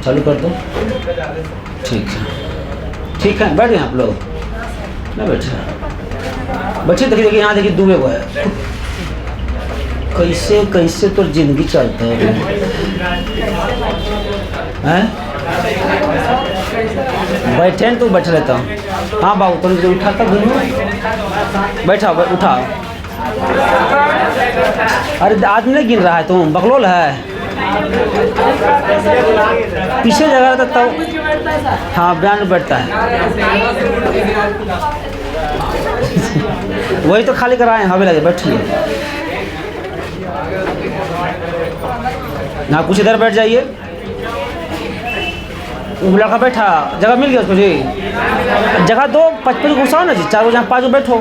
चालू कर दो। ठीक है, बैठ गए आप लोग? ना बैठे बच्चे, देखिए यहाँ देखिए डूबे हुए है। कैसे कैसे तो जिंदगी चलता है हैं? बैठे न तो बैठ लेता हूँ। हाँ बाबू तो उठा कर बैठा उठा। अरे आदमी नहीं गिन रहा है, तुम बकलोल है। पीछे जगह रहता तब हाँ बयान में बैठता है। वही तो खाली कराए हमें लगे। बैठिए ना, कुछ इधर बैठ जाइए। लड़का बैठा, जगह मिल गया उसको जी? जगह दो, 55 घुसाओ ना जी, 4 जहाँ 5 बैठो।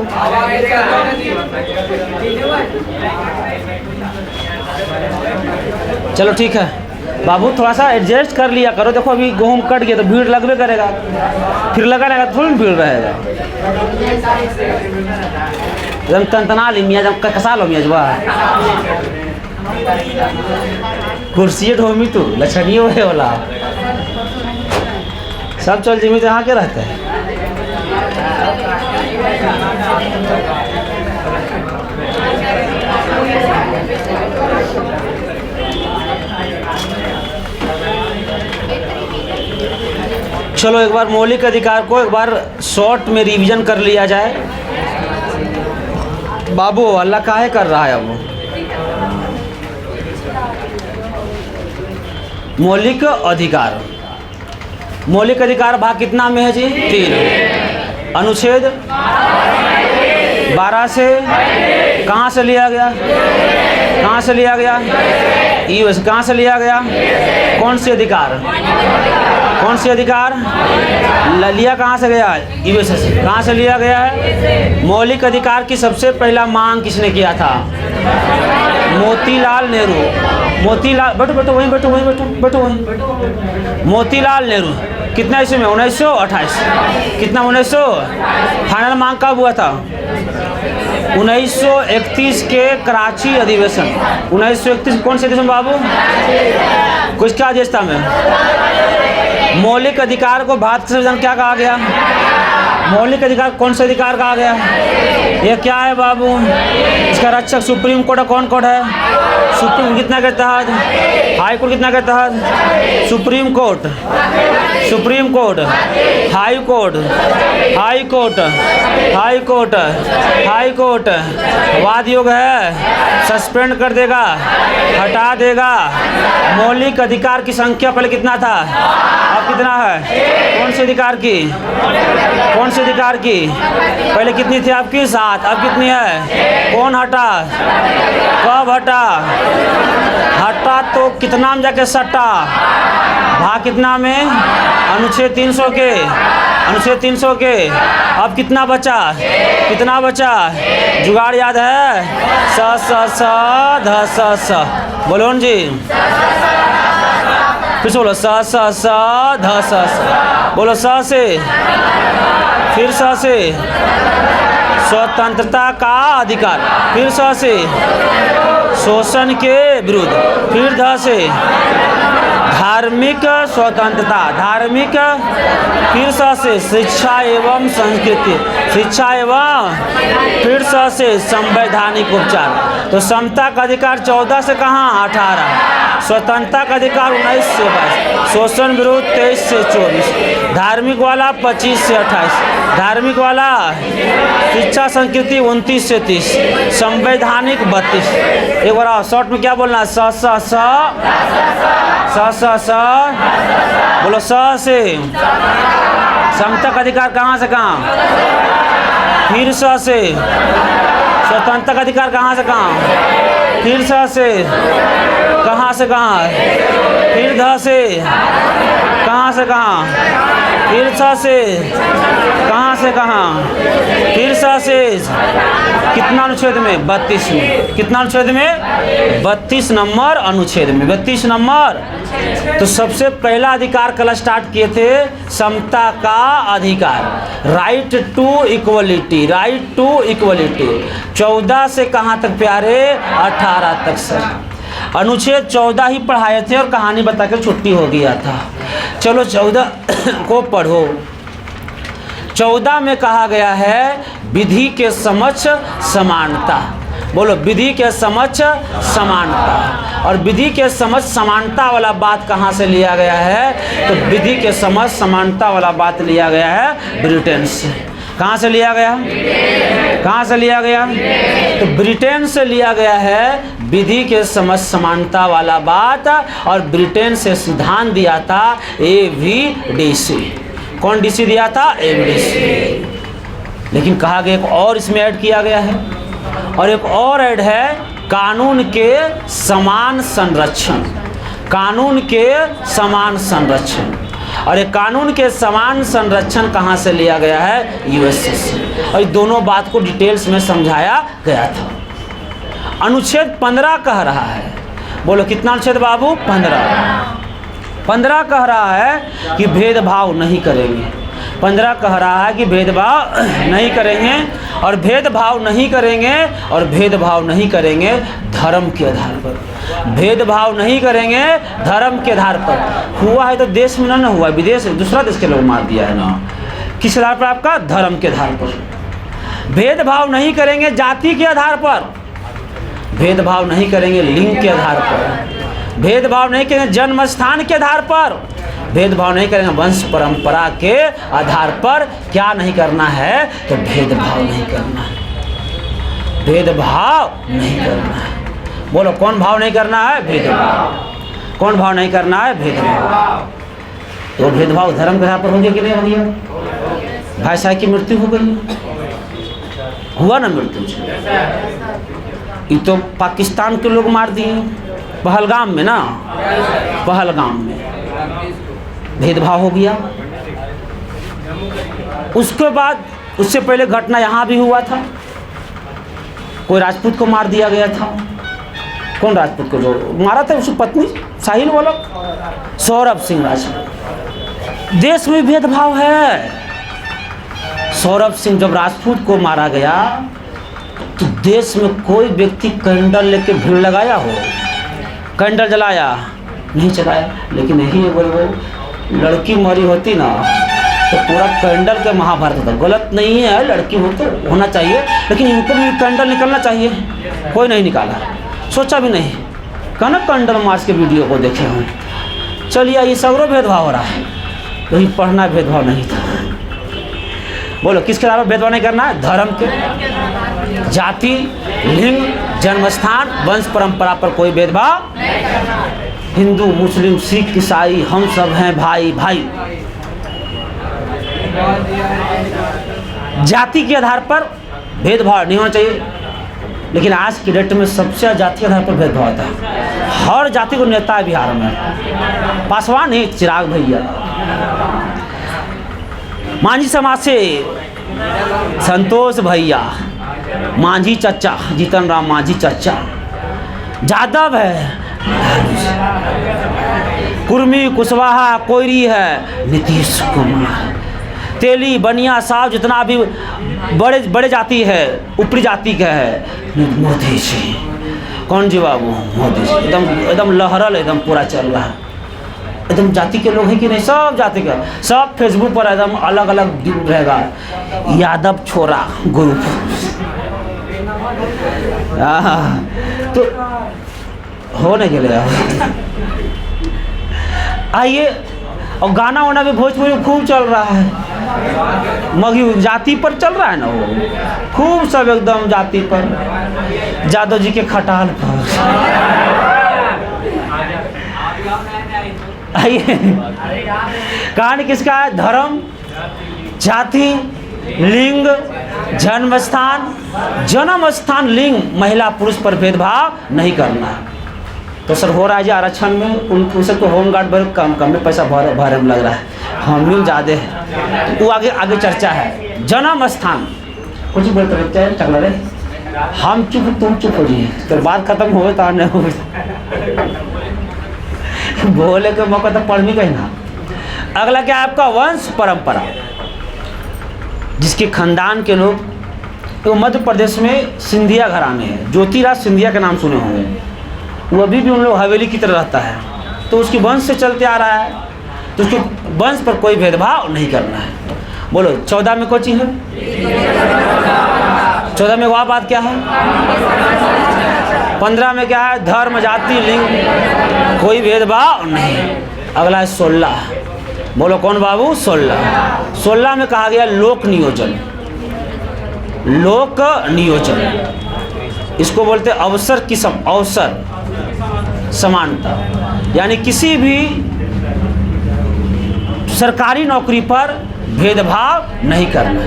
चलो ठीक है बाबू, थोड़ा सा एडजस्ट कर लिया करो। देखो अभी गेहूँ कट गया तो भीड़ लगवे करेगा, फिर लगा रहेगा थोड़ी भीड़ रहेगा। एकदम तनतना ली मियाँ, जब कसा लो मियाँ जब कुर्सी ढोमी तू लक्षणीय हुए वाला सब चल जिमी तो यहाँ के रहता है। चलो एक बार मौलिक अधिकार को एक बार शॉर्ट में रिवीजन कर लिया जाए। बाबू अल्लाह काहे कर रहा है अब? मौलिक अधिकार, मौलिक अधिकार भाग कितना में है जी? 3। अनुच्छेद 12 से कहाँ से लिया गया? कहाँ से लिया गया? यूएस। कहाँ से लिया गया? कौन से अधिकार? कौन से अधिकार लिया? कहाँ से गया? यूएस से। कहाँ से लिया गया है? मौलिक अधिकार की सबसे पहला मांग किसने किया था? मोतीलाल नेहरू। मोतीलाल, बैठो बैठो वहीं बैठो, वहीं बैठो, बैठो वहीं। मोतीलाल नेहरू कितना ईस्वी में? 1928। कितना? 1900। फाइनल मांग कब हुआ था? 1931 के कराची अधिवेशन। 1931 कौन से अधिवेशन बाबू? कुछ क्या आदेश था में? मौलिक अधिकार को भारत संविधान क्या कहा गया? मौलिक अधिकार कौन से अधिकार कहा गया? ये क्या है बाबू? इसका रक्षक सुप्रीम कोर्ट कौन कोर्ट है? सुप्रीम कितना के तहत? हाई कोर्ट कितना के तहत? Supreme court, supreme court, high court, high court, high court, high court. वाद योग है, सस्पेंड कर देगा, हटा देगा। मौलिक अधिकार की संख्या पहले कितना था, अब कितना है? कौन से अधिकार की? कौन से अधिकार की? पहले कितनी थी आपकी? 7, अब कितनी है? कौन हटा? कब हटा? हटा तो कितना में जाके सटा? भाग कितना में? अनुच्छेद 300 के, अनुच्छेद 300 के। अब कितना बचा? कितना बचा? जुगाड़ याद है? स स स ध स स। बोलो जी, फिर से बोलो। स स स ध स स। बोलो स से, फिर स से। स्वतंत्रता का अधिकार, फिर स से। शोषण के विरुद्ध, फिर ध से। धार्मिक स्वतंत्रता, धार्मिक, फिर स से। शिक्षा एवं संस्कृति, शिक्षा एवं, फिर स से। संवैधानिक उपचार। तो समता का अधिकार 14 से कहाँ? 18। स्वतंत्रता का अधिकार 19 से 22। शोषण विरोध 23 से 24। धार्मिक वाला 25 से 28। धार्मिक वाला। शिक्षा संस्कृति 29 से 30। संवैधानिक 32। एक बार शॉर्ट में क्या बोलना? स स स स स स। बोलो स से। समता का अधिकार कहाँ से कहाँ? फिर स से। स्वतंत्रता का अधिकार कहाँ से कहाँ? फिर स से। कहाँ से कहाँ? फिर ध से। कहाँ से कहाँ? फिर स से। कहाँ से कहाँ? फिर स से। कितना अनुच्छेद में? 32 में। कितना अनुच्छेद में? 32 नंबर अनुच्छेद में, 32 नंबर। तो सबसे पहला अधिकार कल स्टार्ट किए थे, समता का अधिकार, right to equality, right to equality. 14 से कहाँ तक प्यारे? 18 तक सर। अनुच्छेद 14 ही पढ़ाए थे और कहानी बताकर छुट्टी हो गया था। चलो 14 को पढ़ो। 14 में कहा गया है विधि के समक्ष समानता। बोलो, विधि के समक्ष समानता। और विधि के समक्ष समानता वाला बात कहाँ से लिया गया है? तो विधि के समक्ष समानता वाला बात लिया गया है ब्रिटेन से। कहाँ से लिया गया? कहाँ से लिया गया? तो ब्रिटेन से लिया गया है विधि के समक्ष समानता वाला बात। और ब्रिटेन से सिद्धांत दिया था AVDC। कौन DC दिया था? AVDC। लेकिन कहा गया एक और इसमें ऐड किया गया है, और एक और ऐड है कानून के समान संरक्षण। कानून के समान संरक्षण। और ये कानून के समान संरक्षण कहाँ से लिया गया है? USA से। और दोनों बात को डिटेल्स में समझाया गया था। अनुच्छेद 15 कह रहा है, बोलो कितना अनुच्छेद बाबू? 15 कह रहा है कि भेदभाव नहीं करेंगे। 15 कह रहा है कि भेदभाव नहीं करेंगे, और भेदभाव नहीं करेंगे, और भेदभाव नहीं करेंगे धर्म के आधार पर। भेदभाव नहीं करेंगे धर्म के आधार पर। हुआ है तो देश में ना हुआ, विदेश दूसरा देश के लोग मार दिया है ना। किस आधार पर? आपका धर्म के आधार पर। भेदभाव नहीं करेंगे जाति के आधार पर। भेदभाव नहीं करेंगे लिंग के आधार पर। भेदभाव नहीं करेंगे जन्म स्थान के आधार पर। भेदभाव नहीं करेंगे वंश परंपरा के आधार पर। क्या नहीं करना है? तो भेदभाव नहीं करना है। भेदभाव नहीं करना है। बोलो, कौन भाव नहीं करना है? भेदभाव। कौन भाव नहीं करना है? भेदभाव। तो भेदभाव धर्म के आधार पर हो गया कि नहीं हो गया? भाई साहब की मृत्यु हो गई, हुआ ना मृत्यु? ये तो पाकिस्तान के लोग मार दिए पहलगाम में ना। पहलगाम में भेदभाव हो गया। उसके बाद उससे पहले घटना यहाँ भी हुआ था। कोई राजपूत को मार दिया गया था। कौन राजपूत को जो मारा था? उसकी पत्नी साहिल वाला सौरभ सिंह राजपूत। देश में भेदभाव है। सौरभ सिंह जब राजपूत को मारा गया तो देश में कोई व्यक्ति कैंडल लेके भीड़ लगाया हो? कैंडल जलाया? नहीं चलाया। लेकिन यही है, बोल लड़की मरी होती ना तो पूरा कैंडल के महाभारत होता। गलत नहीं है, लड़की हो तो होना चाहिए, लेकिन इनको भी कैंडल निकलना चाहिए। कोई नहीं निकाला, सोचा भी नहीं। कहना कैंडल मार्च के वीडियो को देखे हम। चलिए, ये सगरों भेदभाव हो रहा है। वही पढ़ना भेदभाव नहीं था। बोलो, किसके अलावा भेदभाव नहीं करना है? धर्म के, जाति, लिंग, जन्मस्थान, वंश परंपरा पर कोई भेदभाव। हिंदू, मुस्लिम, सिख, ईसाई, हम सब हैं भाई भाई। जाति के आधार पर भेदभाव नहीं होना चाहिए। लेकिन आज की डेट में सबसे जाति के आधार पर भेदभाव होता है। हर जाति को नेता है बिहार में। पासवान ही चिराग भैया, मांझी समाज से संतोष भैया, मांझी चचा, जीतन राम मांझी चचा, यादव है, कुर्मी, कुशवाहा, कोयरी है, नीतीश कुमार, तेली, बनिया, साहब, जितना भी बड़े बड़े जाति है, ऊपरी जाति का है, मोदी जी। कौन जी बाबू? मोदी जी। एकदम एकदम लहरल एकदम पूरा चल रहा है। एकदम जाति के लोग हैं कि नहीं? सब जाति का, सब फेसबुक पर एकदम अलग अलग रहेगा। यादव छोरा ग्रुप। तो होने के लिए आइए। और गाना वाना भी भोजपुरी में खूब चल रहा है। मगी जाति पर चल रहा है ना, वो खूब सब एकदम जाति पर, यादव जी के खटाल पर। आइए, कहानी किसका है? धर्म, जाति, लिंग, जन्मस्थान। जन्मस्थान, लिंग, महिला पुरुष पर भेदभाव नहीं करना। तो सर हो रहा है जी आरक्षण में, उनसे तो होमगार्ड बहुत कम में पैसा भरे में लग रहा है, हम मिल ज़्यादा है। वो आगे चर्चा है। जन्म स्थान कुछ बोलते चल रहे, हम चुप तुम चुप हो जाइए, तो बात खत्म हो तो नहीं हो बोले के मौका तो पढ़ भी कहीं ना। अगला क्या है आपका? वंश परंपरा। जिसके खानदान के लोग, तो मध्य प्रदेश में सिंधिया घराने हैं। ज्योतिराज सिंधिया का नाम सुने होंगे। वो अभी भी उन लोग हवेली की तरह रहता है, तो उसकी वंश से चलते आ रहा है, तो उसके वंश पर कोई भेदभाव नहीं करना है। बोलो 14 में कौन चीज है? 14 में वह बात क्या है? 15 में क्या है? धर्म, जाति, लिंग, कोई भेदभाव नहीं। अगला है 16। बोलो कौन बाबू? 16 में कहा गया लोक नियोजन। लोक नियोजन इसको बोलते अवसर की अवसर समानता, यानी किसी भी सरकारी नौकरी पर भेदभाव नहीं करना।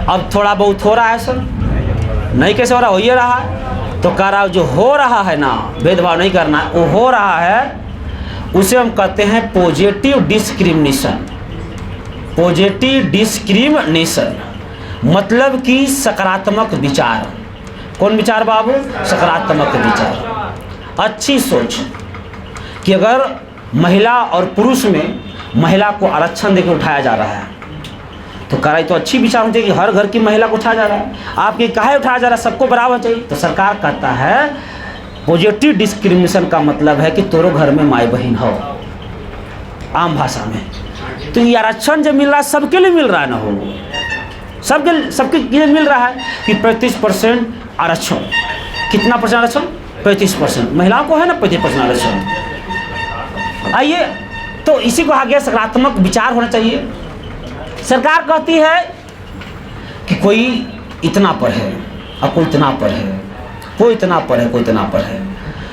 अब थोड़ा बहुत हो रहा है सर, नहीं कैसे हो रहा? हो ही रहा है। तो कह रहा जो हो रहा है ना, भेदभाव नहीं करना, वो हो रहा है, उसे हम कहते हैं पॉजिटिव डिस्क्रिमिनेशन। पॉजिटिव डिस्क्रिमिनेशन मतलब कि सकारात्मक विचार। कौन विचार बाबू? सकारात्मक विचार, अच्छी सोच कि अगर महिला और पुरुष में महिला को आरक्षण देकर उठाया जा रहा है तो कराई तो अच्छी विचार होती है कि हर घर की महिला को उठाया जा रहा है। आपके काहे उठाया जा रहा है? सबको बराबर चाहिए। तो सरकार कहता है पॉजिटिव डिस्क्रिमिनेशन का मतलब है कि तोरो घर में माई बहन हो, आम भाषा में। तो ये आरक्षण जब मिल रहा है सबके लिए मिल रहा है ना, हो सबके लिए मिल रहा है कि 35% आरक्षण। कितना परसेंट आरक्षण? 35%। महिलाओं को है ना 35% आरक्षण। आइए, तो इसी को आगे सकारात्मक विचार होना चाहिए। सरकार कहती है कि कोई इतना पर है और कोई इतना पर है, कोई इतना पर है, कोई इतना पर है।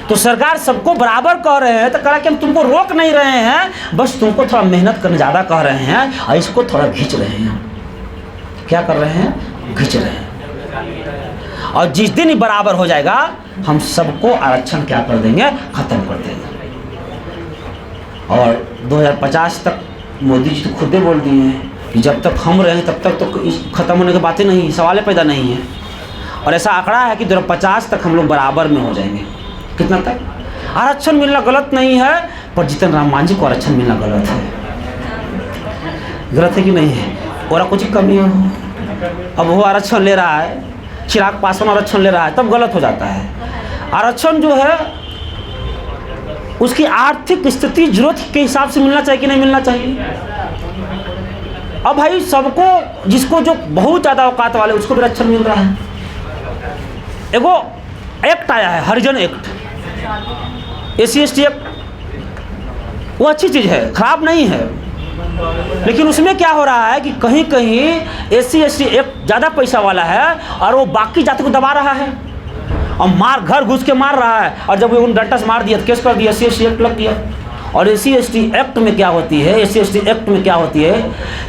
तो सरकार सबको बराबर कह रहे हैं, तो कह रहा कि हम तुमको रोक नहीं रहे हैं, बस तुमको थोड़ा मेहनत करने ज़्यादा कह रहे हैं और इसको थोड़ा खींच रहे हैं। क्या कर रहे हैं? खींच रहे हैं। और जिस दिन ही बराबर हो जाएगा हम सबको आरक्षण क्या कर देंगे? खत्म कर देंगे। और 2050 तक मोदी जी तो खुद ही बोल दिए हैं कि जब तक हम रहें तब तक तो खत्म होने की बातें नहीं, सवाल पैदा नहीं है। और ऐसा आंकड़ा है कि 2050 तक हम लोग बराबर में हो जाएंगे। कितना तक? आरक्षण मिलना गलत नहीं है, पर जीतन राम मांझी को आरक्षण मिलना गलत है। गलत है कि नहीं है? और कुछ कमी हो, अब वो आरक्षण ले रहा है, चिराग पासवान आरक्षण ले रहा है, तब गलत हो जाता है। आरक्षण जो है उसकी आर्थिक स्थिति जरूरत के हिसाब से मिलना चाहिए कि नहीं मिलना चाहिए। अब भाई सबको, जिसको जो बहुत ज़्यादा औकात वाले उसको भी आरक्षण मिल रहा है। एगो एक्ट आया है, हरिजन एक्ट, SC/ST एक्ट, वो अच्छी चीज़ है, खराब नहीं है। लेकिन उसमें क्या हो रहा है कि कहीं कहीं SC/ST एक्ट ज़्यादा पैसा वाला है और वो बाकी जाति को दबा रहा है और मार घर घुस के मार रहा है। और जब उन डंटा से मार दिया, केस कर दिया, SC/ST एक्ट लग दिया। और SC/ST एक्ट में क्या होती है? SC/ST एक्ट में क्या होती है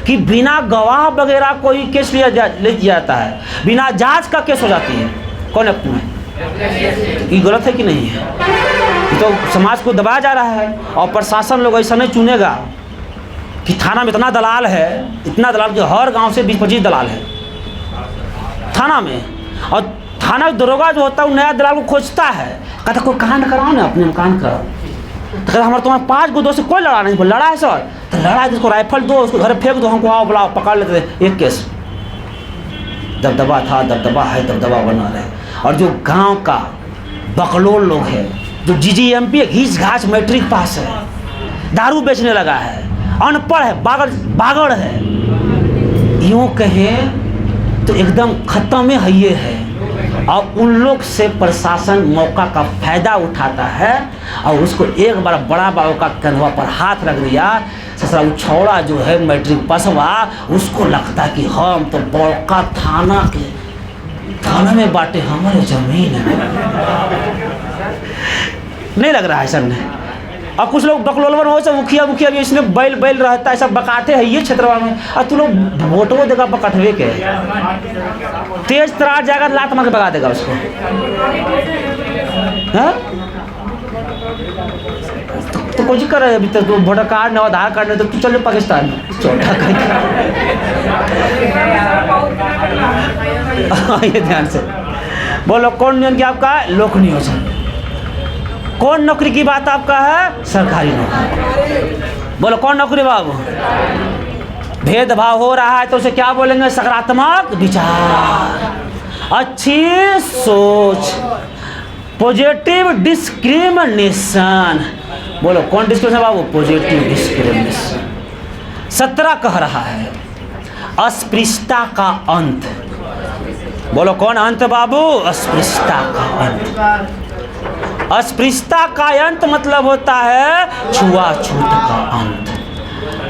कि बिना गवाह वगैरह कोई केस ले जाता है, बिना जांच का केस हो जाती है। कौन एक्ट में? ये गलत है कि नहीं है? तो समाज को दबाया जा रहा है और प्रशासन लोग ऐसा नहीं चुनेगा कि थाना में इतना दलाल है, इतना दलाल कि हर गांव से 20-25 दलाल है थाना में। और थाना दरोगा जो होता है वो नया दलाल को खोजता है, कहता कोई कांड कराओ ना, अपने कांड कराओ। तो कहता हमारे तुम्हारे 5 गो दोस्त से कोई लड़ा नहीं, लड़ा है सर, तो लड़ा है, जिसको राइफल दो, उसको घर फेंक दो, हमको आओ बुलाओ, पकड़ लेते थे। एक केस दबदबा था, दबदबा है, दबदबा बना रहे। और जो गांव का बकलोल लोग है, जो GGMP घीच घाच मैट्रिक पास है, दारू बेचने लगा है, अनपढ़ है, बागड़ है, यूँ कहें तो एकदम खत्म है ये है। और उन लोग से प्रशासन मौका का फायदा उठाता है और उसको एक बार बड़ा बाबू का कंधवा पर हाथ रख दिया, ससुरा उछौड़ा जो है मैट्रिक पासवा, उसको लगता कि हम तो बड़का थाना में बांटे हमारे जमीन है। नहीं लग रहा है सर ने। और कुछ लोग बकलोलवन हो सब मुखिया भी इसमें बैल रहता है, सब बकाटे है ये क्षेत्रवा में। और तू लोग वोटो देगा बकटवे के, तेज तरार जाएगा लात मार के भगा देगा उसको। हाँ? तो कुछ कर रहे हैं अभी तक, तो वोटर कार्ड नहीं, आधार कार्ड नहीं, तो तू चल पाकिस्तान ये ध्यान से बोलो। कौन नियम की आपका? लोक नियोजन। कौन नौकरी की बात आपका है? सरकारी नौकरी। बोलो कौन नौकरी बाबू? भेदभाव हो रहा है तो उसे क्या बोलेंगे? सकारात्मक विचार, अच्छी सोच, पॉजिटिव डिस्क्रिमिनेशन। बोलो कौन डिस्क्रिमिनेशन बाबू? Positive discrimination. 17 कह रहा है अस्पृश्यता का अंत। बोलो कौन अंत बाबू? अस्पृश्यता का अंत। अस्पृश्यता का अंत मतलब होता है छुआछूत का अंत।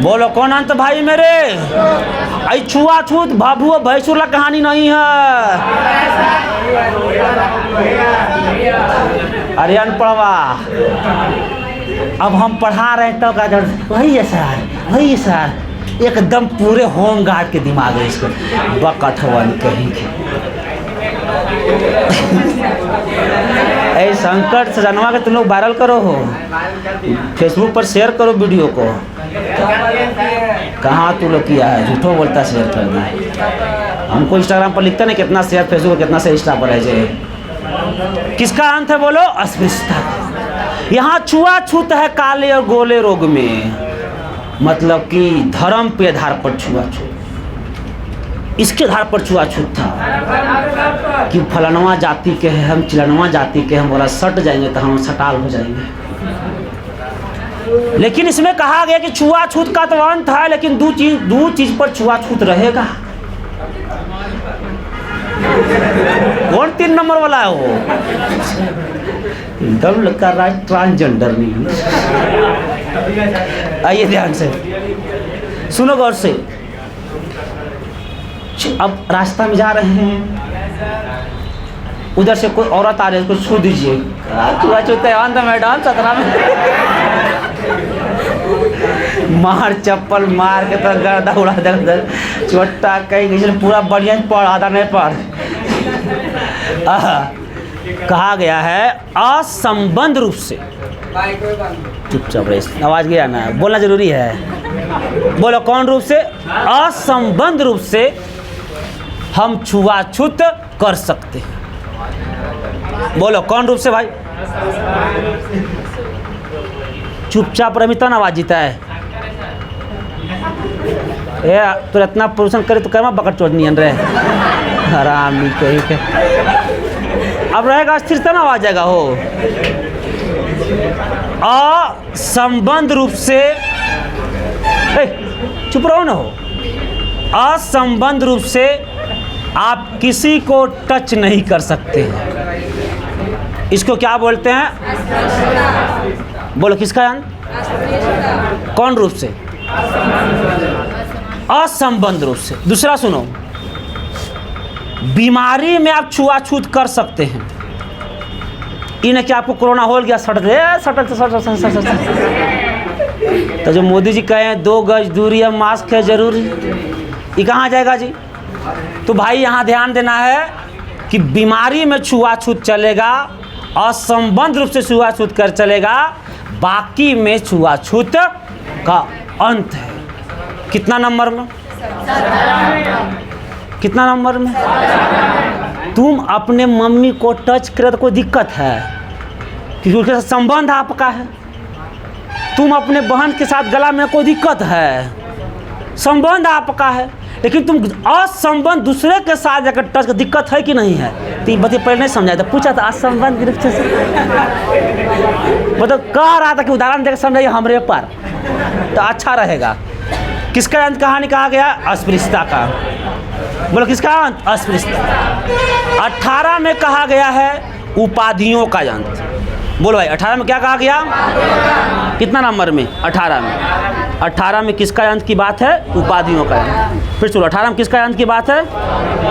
बोलो कौन अंत भाई मेरे? आई छुआछूत भाभू भैंसुर वाला कहानी नहीं है। अरे अनपढ़वा, अब हम पढ़ा रहे हैं तो क्या वही है सर, वही है सर, एकदम पूरे होम गार्ड के दिमाग है इसको। बकठवन कहेंगे ऐ संकट सजनवा के तुम लोग वायरल करो हो, फेसबुक पर शेयर करो वीडियो को। कहाँ तू लोग किया है? झूठो बोलता शेयर करना है। हमको इंस्टाग्राम पर लिखता नहीं कितना शेयर, फेसबुक पर कितना शेयर, इंस्टा पर है। किसका अंत है बोलो? अस्पृश्यता। यहाँ छुआछूत है काले और गोले रोग में, मतलब कि धर्म पे आधार पर छुआछूत, इसके आधार पर छुआछूत था कि फलानवा जाति के हैं, हम चिलनवा जाति के, हम बोला सट जाएंगे तो हम सटाल हो जाएंगे। लेकिन इसमें कहा गया कि छुआछूत का तो अंत है, लेकिन दो चीज पर छुआछूत रहेगा। कौन 3 नंबर वाला है वो? एकदम लगता है ट्रांसजेंडर नहीं। आइए ध्यान से सुनो गौर से। अब रास्ता में जा रहे हैं, उधर से कोई औरत आ रही है, उसको छू दीजिए। छुआछूत है अंत मैडम, 17 में मार चप्पल मार के तो गर्दा उड़ा दे। छोटा कहीं पूरा बढ़िया पढ़, आधा नहीं पढ़। कहा गया है असंबद्ध रूप से, चुपचाप रहे, आवाज गया ना, बोलना जरूरी है। बोलो कौन रूप से? असंबद्ध रूप से हम छुआछूत कर सकते हैं। बोलो कौन रूप से भाई? चुपचाप रही तो ना आवाज जीता है। तो इतना प्रदूषण करे तो कैमा बकट चोट नहीं रहे हरामी कहीं के। अब रहेगा स्थिरता ना आवाज जाएगा हो। असंबद्ध रूप से, चुप रहो ना हो। असंबद्ध रूप से आप किसी को टच नहीं कर सकते हैं। इसको क्या बोलते हैं? बोलो किसका अंत? कौन रूप से? असंबद्ध रूप से। दूसरा सुनो, बीमारी में आप छुआछूत कर सकते हैं। इन्हें क्या आपको कोरोना हो गया, सटक तो जो मोदी जी कहे 2 गज दूरी है, मास्क है जरूरी, ये कहाँ जाएगा जी? तो भाई यहाँ ध्यान देना है कि बीमारी में छुआछूत चलेगा, असंबद्ध रूप से छुआछूत कर चलेगा, बाकी में छुआछूत का अंत है। कितना नंबर में? कितना नंबर में? तुम अपने मम्मी को टच करे तो कोई दिक्कत है क्योंकि उसके साथ संबंध आपका है। तुम अपने बहन के साथ गला में कोई दिक्कत है, संबंध आपका है। लेकिन तुम असंबद्ध दूसरे के साथ जाकर टच का दिक्कत है कि नहीं है? तो बच्चे पहले नहीं समझाया था, पूछा था असंबद्ध रूप से मतलब कह रहा था कि उदाहरण देकर समझाइए हमरे पर, तो अच्छा रहेगा। किसका अंत कहानी कहा गया? अस्पृश्यता का। बोलो किसका अंत? अस्पृश्यता। 18 में कहा गया है उपाधियों का अंत। बोलो भाई 18 में क्या कहा गया? कितना नंबर में? 18 में। 18 में किसका अंत की बात है? उपाधियों का अंत। फिर चलो 18 में किसका अंत की बात है?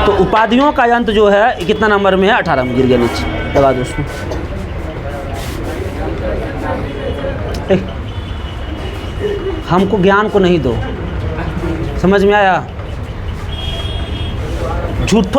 तो उपाधियों का अंत जो है कितना नंबर में है? 18 में। गिर गया नीचे, दबा दो उसको। हमको ज्ञान को नहीं दो, समझ में आया? झूठों